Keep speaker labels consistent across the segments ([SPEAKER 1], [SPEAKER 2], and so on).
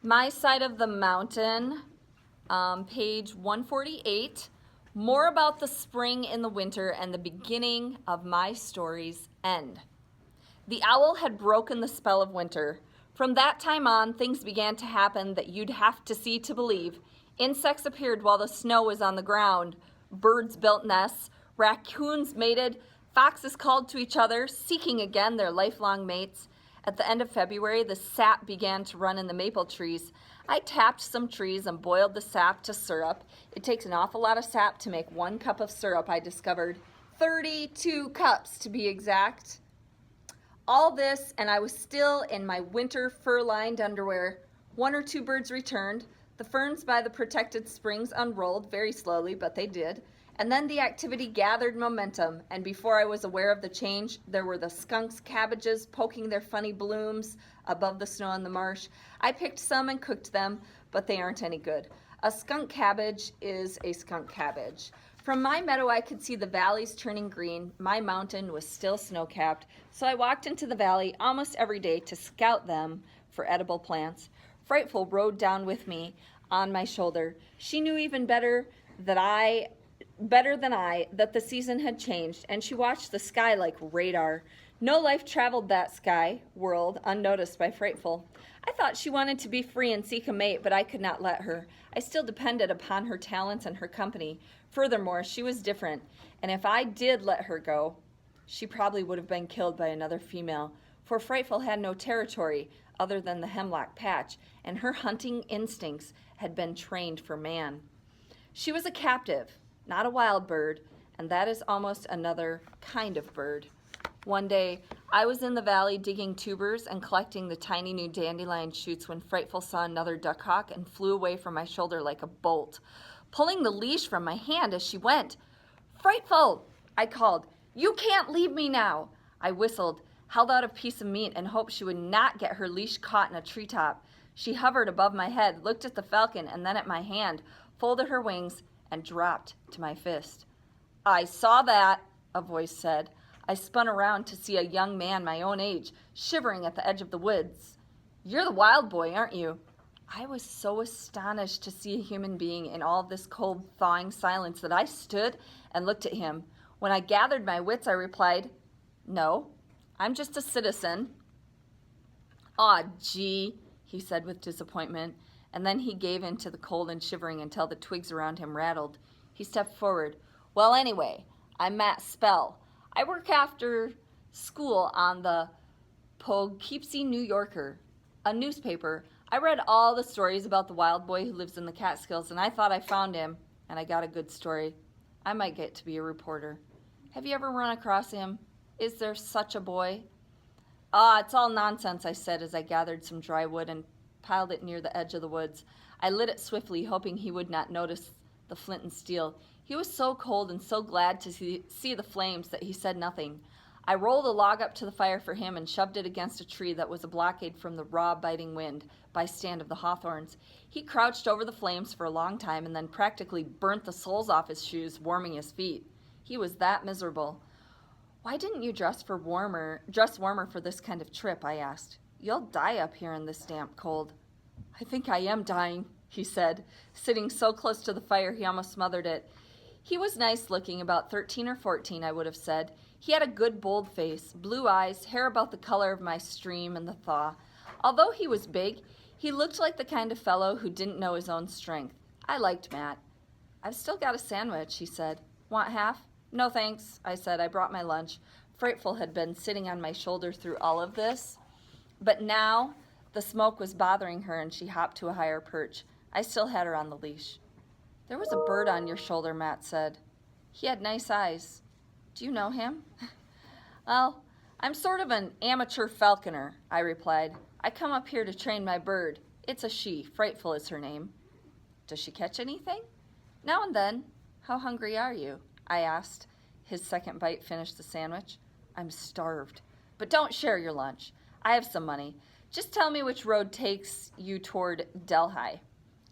[SPEAKER 1] My Side of the Mountain, page 148. More about the spring in the winter and the beginning of my story's end. The owl had broken the spell of winter. From that time on, things began to happen that you'd have to see to believe. Insects appeared while the snow was on the ground. Birds built nests. Raccoons mated. Foxes called to each other, seeking again their lifelong mates. At the end of February, the sap began to run in the maple trees. I tapped some trees and boiled the sap to syrup. It takes an awful lot of sap to make 1 cup of syrup, I discovered. 32 cups to be exact. All this, and I was still in my winter fur-lined underwear. 1 or 2 birds returned. The ferns by the protected springs unrolled very slowly, but they did. And then the activity gathered momentum, and before I was aware of the change, there were the skunks' cabbages poking their funny blooms above the snow in the marsh. I picked some and cooked them, but they aren't any good. A skunk cabbage is a skunk cabbage. From my meadow, I could see the valleys turning green. My mountain was still snow-capped, so I walked into the valley almost every day to scout them for edible plants. Frightful rode down with me on my shoulder. She knew even better than I that the season had changed, and she watched the sky like radar. No life traveled that sky world unnoticed by Frightful. I thought she wanted to be free and seek a mate, but I could not let her. I still depended upon her talents and her company. Furthermore, she was different, and if I did let her go, she probably would have been killed by another female, for Frightful had no territory other than the hemlock patch, and her hunting instincts had been trained for man. She was a captive, not a wild bird, and that is almost another kind of bird. One day, I was in the valley digging tubers and collecting the tiny new dandelion shoots when Frightful saw another duckhawk and flew away from my shoulder like a bolt, pulling the leash from my hand as she went. "Frightful!" I called. "You can't leave me now!" I whistled, held out a piece of meat, and hoped she would not get her leash caught in a treetop. She hovered above my head, looked at the falcon and then at my hand, folded her wings, and dropped to my fist. "I saw that," a voice said. I spun around to see a young man my own age, shivering at the edge of the woods. "You're the wild boy, aren't you?" I was so astonished to see a human being in all this cold, thawing silence that I stood and looked at him. When I gathered my wits, I replied, "No, I'm just a citizen." "Aw, gee," he said with disappointment, and then he gave in to the cold and shivering until the twigs around him rattled. He stepped forward. "Well, anyway, I'm Matt Spell. I work after school on the Poughkeepsie New Yorker, a newspaper. I read all the stories about the wild boy who lives in the Catskills, and I thought I found him, and I got a good story. I might get to be a reporter. Have you ever run across him? Is there such a boy?" "Ah, it's all nonsense," I said as I gathered some dry wood and piled it near the edge of the woods. I lit it swiftly, hoping he would not notice the flint and steel. He was so cold and so glad to see the flames that he said nothing. I rolled a log up to the fire for him and shoved it against a tree that was a blockade from the raw, biting wind by stand of the hawthorns. He crouched over the flames for a long time and then practically burnt the soles off his shoes, warming his feet. He was that miserable. "Why didn't you dress warmer for this kind of trip?" I asked. "You'll die up here in this damp cold." "I think I am dying," he said, sitting so close to the fire he almost smothered it. He was nice looking, about 13 or 14, I would have said. He had a good, bold face, blue eyes, hair about the color of my stream in the thaw. Although he was big, he looked like the kind of fellow who didn't know his own strength. I liked Matt. "I've still got a sandwich," he said. "Want half?" "No, thanks," I said. I brought my lunch. Frightful had been sitting on my shoulder through all of this, but now the smoke was bothering her and she hopped to a higher perch. I still had her on the leash. "There was a bird on your shoulder," Matt said. "He had nice eyes. Do you know him?" "Well, I'm sort of an amateur falconer," I replied. "I come up here to train my bird. It's a she. Frightful is her name." "Does she catch anything?" "Now and then." "How hungry are you?" I asked. His second bite finished the sandwich. "I'm starved." "But don't share your lunch. I have some money. Just tell me which road takes you toward Delhi."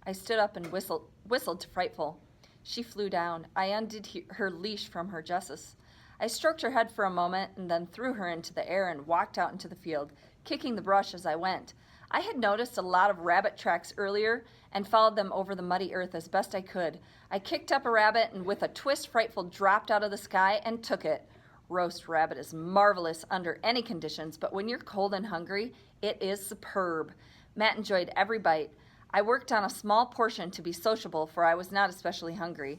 [SPEAKER 1] I stood up and whistled to Frightful. She flew down. I undid her leash from her jesses. I stroked her head for a moment and then threw her into the air and walked out into the field, kicking the brush as I went. I had noticed a lot of rabbit tracks earlier and followed them over the muddy earth as best I could. I kicked up a rabbit and with a twist Frightful dropped out of the sky and took it. Roast rabbit is marvelous under any conditions, but when you're cold and hungry, it is superb. Matt enjoyed every bite. I worked on a small portion to be sociable, for I was not especially hungry.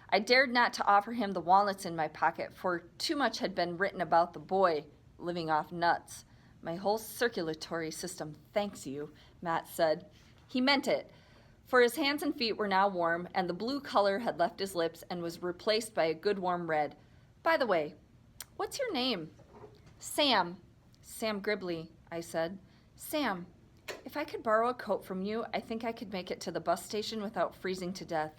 [SPEAKER 1] I dared not to offer him the walnuts in my pocket, for too much had been written about the boy living off nuts. My whole circulatory system thanks you, Matt said. He meant it, for his hands and feet were now warm, and the blue color had left his lips and was replaced by a good warm red. By the way, what's your name? Sam. Sam Gribley, I said. Sam, if I could borrow a coat from you, I think I could make it to the bus station without freezing to death.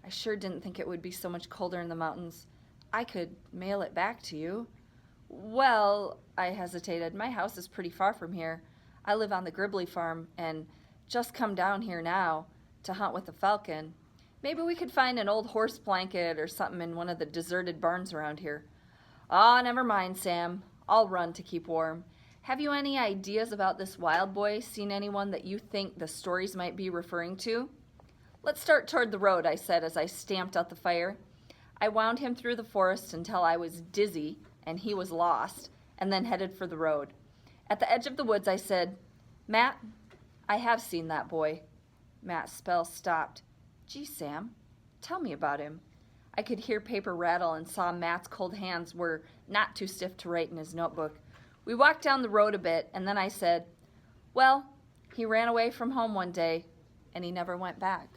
[SPEAKER 1] I sure didn't think it would be so much colder in the mountains. I could mail it back to you. Well, I hesitated. My house is pretty far from here. I live on the Gribley farm and just come down here now to hunt with the falcon. Maybe we could find an old horse blanket or something in one of the deserted barns around here. Ah, never mind, Sam. I'll run to keep warm. Have you any ideas about this wild boy? Seen anyone that you think the stories might be referring to? Let's start toward the road, I said as I stamped out the fire. I wound him through the forest until I was dizzy and he was lost, and then headed for the road. At the edge of the woods, I said, Matt, I have seen that boy. Matt's spell stopped. Gee, Sam, tell me about him. I could hear paper rattle and saw Matt's cold hands were not too stiff to write in his notebook. We walked down the road a bit, and then I said, well, he ran away from home one day, and he never went back.